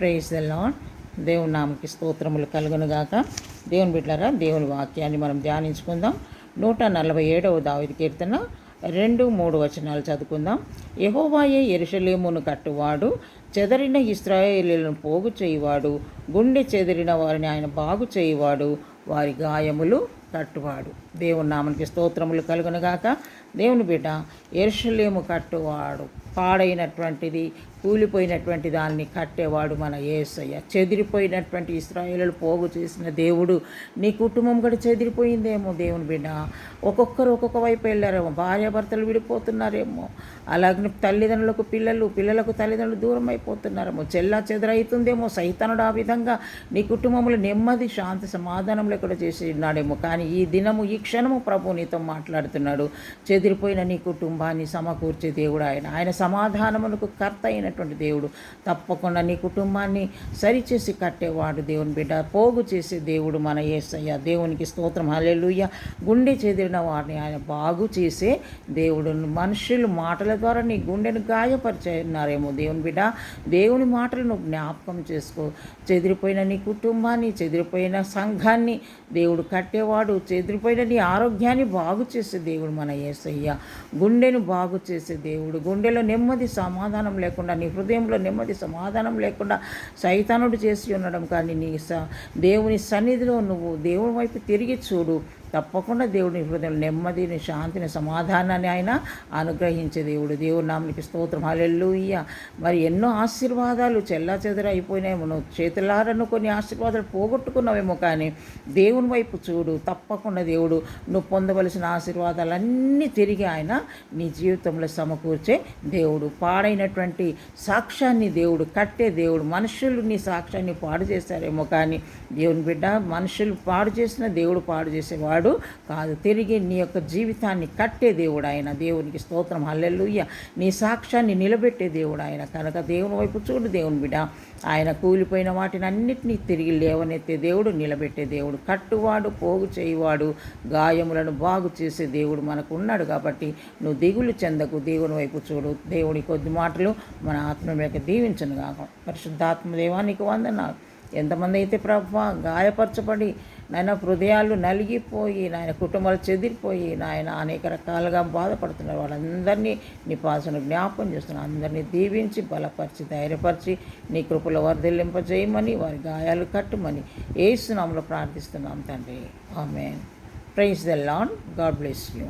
Praise the lord. దేవుని నామకి స్తోత్రములు కలుగునుగాక. దేవుని బిడ్డలారా, దేవుని వాక్యాన్ని మనం ధ్యానించుకుందాం. 147వ దావీదు కీర్తన 2-3 వచనాలు చదువుకుందాం. యెహోవాయే యెరూషలేమును కట్టువాడు, చెదరిన ఇశ్రాయేలీయులను పోగు చేయువాడు, గుండె చెదిరిన వారిని ఆయన బాగు చేయువాడు, వారి గాయములు కట్టువాడు. దేవుని నామనికి స్తోత్రములు కలుగునుగాక. దేవుని బిడ్డ, యెరూషలేము కట్టువాడు, పాడైనటువంటిది, కూలిపోయినటువంటి దాన్ని కట్టేవాడు మన యేసయ్య. చెదిరిపోయినటువంటి ఇశ్రాయేలులు పోగు చేసిన దేవుడు. నీ కుటుంబం కూడా చెదిరిపోయిందేమో దేవుని బిడ్డ. ఒక్కొక్కరు ఒక్కొక్క వైపు వెళ్ళారేమో, భార్యాభర్తలు విడిపోతున్నారేమో, అలాగే తల్లిదండ్రులకు పిల్లలకు తల్లిదండ్రులు దూరం అయిపోతున్నారేమో, చెల్లా చెదరైతుందేమో. సైతానుడు ఆ విధంగా నీ కుటుంబంలో నెమ్మది, శాంతి, సమాధానం లేకుండా చేసి ఉన్నాడేమో. కానీ ఈ దినము, ఈ క్షణము ప్రభు నీతో మాట్లాడుతున్నాడు. చెదిరిపోయిన నీ కుటుంబాన్ని సమకూర్చే దేవుడు ఆయన సమాధానమునకు కర్త అయినటువంటి దేవుడు. తప్పకుండా నీ కుటుంబాన్ని సరిచేసి కట్టేవాడు దేవుని బిడ్డ. పోగు చేసే దేవుడు మన యేసయ్య. దేవునికి స్తోత్రం, హల్లెలూయా. గుండె చెదిరిన వారిని ఆయన బాగు చేసే దేవుడు. మనుషులు మాటల ద్వారా నీ గుండెను గాయపరిచేన్నారేమో దేవుని బిడ్డ. దేవుని మాటలు నువ్వు జ్ఞాపకం చేసుకో. చెదిరిపోయిన నీ కుటుంబాన్ని, చెదిరిపోయిన సంఘాన్ని దేవుడు కట్టేవాడు. చెదిరిపోయిన నీ ఆరోగ్యాన్ని బాగు చేసే దేవుడు మన యేసయ్య. గుండెను బాగు చేసే దేవుడు. గుండెలో నెమ్మది, సమాధానం లేకుండా, నీ హృదయంలో నెమ్మది, సమాధానం లేకుండా సైతానుడు చేసి ఉండడం. కానీ నీ దేవుని సన్నిధిలో నువ్వు దేవుని వైపు తిరిగి చూడు. తప్పకుండా దేవుని హృదయంలో నెమ్మదిని, శాంతిని, సమాధానాన్ని ఆయన అనుగ్రహించే దేవుడు. దేవుని నామనికి స్తోత్రం, హల్లెలూయా. మరి ఎన్నో ఆశీర్వాదాలు చెల్లాచెదర అయిపోయినాయేమో, నువ్వు చేతులారను కొన్ని ఆశీర్వాదాలు పోగొట్టుకున్నావేమో. కానీ దేవుని వైపు చూడు. తప్పకుండా దేవుడు నువ్వు పొందవలసిన ఆశీర్వాదాలన్నీ తిరిగి ఆయన నీ జీవితంలో సమకూర్చే దేవుడు. పాడైనటువంటి సాక్ష్యాన్ని దేవుడు కట్టే దేవుడు. మనుషులు నీ సాక్ష్యాన్ని పాడు చేశారేమో, కానీ దేవుని బిడ్డ, మనుషులు పాడు చేసిన దేవుడు పాడు చేసేవాడు కాదు. తిరిగి నీ యొక్క జీవితాన్ని కట్టే దేవుడు ఆయన. దేవునికి స్తోత్రం, హల్లెలూయా. నీ సాక్ష్యాన్ని నిలబెట్టే దేవుడు ఆయన. కనుక దేవుని వైపు చూడు దేవుని బిడ్డ. ఆయన కూలిపోయిన వాటిని అన్నిటినీ తిరిగి లేవనెత్తే దేవుడు, నిలబెట్టే దేవుడు, కట్టువాడు, పోగు చేయువాడు, గాయములను బాగు చేసే దేవుడు మనకు ఉన్నాడు. కాబట్టి నువ్వు దిగులు చెందకు, దేవుని వైపు చూడు. దేవుడి కొద్ది మాటలు మన ఆత్మ మీద దీవించను కాక. పరిశుద్ధాత్మ దేవానికి వందనాలు. ఎంతమంది అయితే ప్రభువా గాయపరచబడి నాయన హృదయాలు నలిగిపోయి, నాయన కుటుంబాలు చెదిరిపోయి, నాయన అనేక రకాలుగా బాధపడుతున్నారు, వాళ్ళందరినీ నీ పాసను జ్ఞాపకం చేస్తున్నారు. అందరినీ దీవించి, బలపరిచి, ధైర్యపరిచి, నీ కృపలో వర్ధిల్లింపజేయమని, వారి గాయాలు కట్టుమని యేసు నామములో ప్రార్థిస్తున్నాం తండ్రి. ఆమేన్. Praise the Lord. God bless you.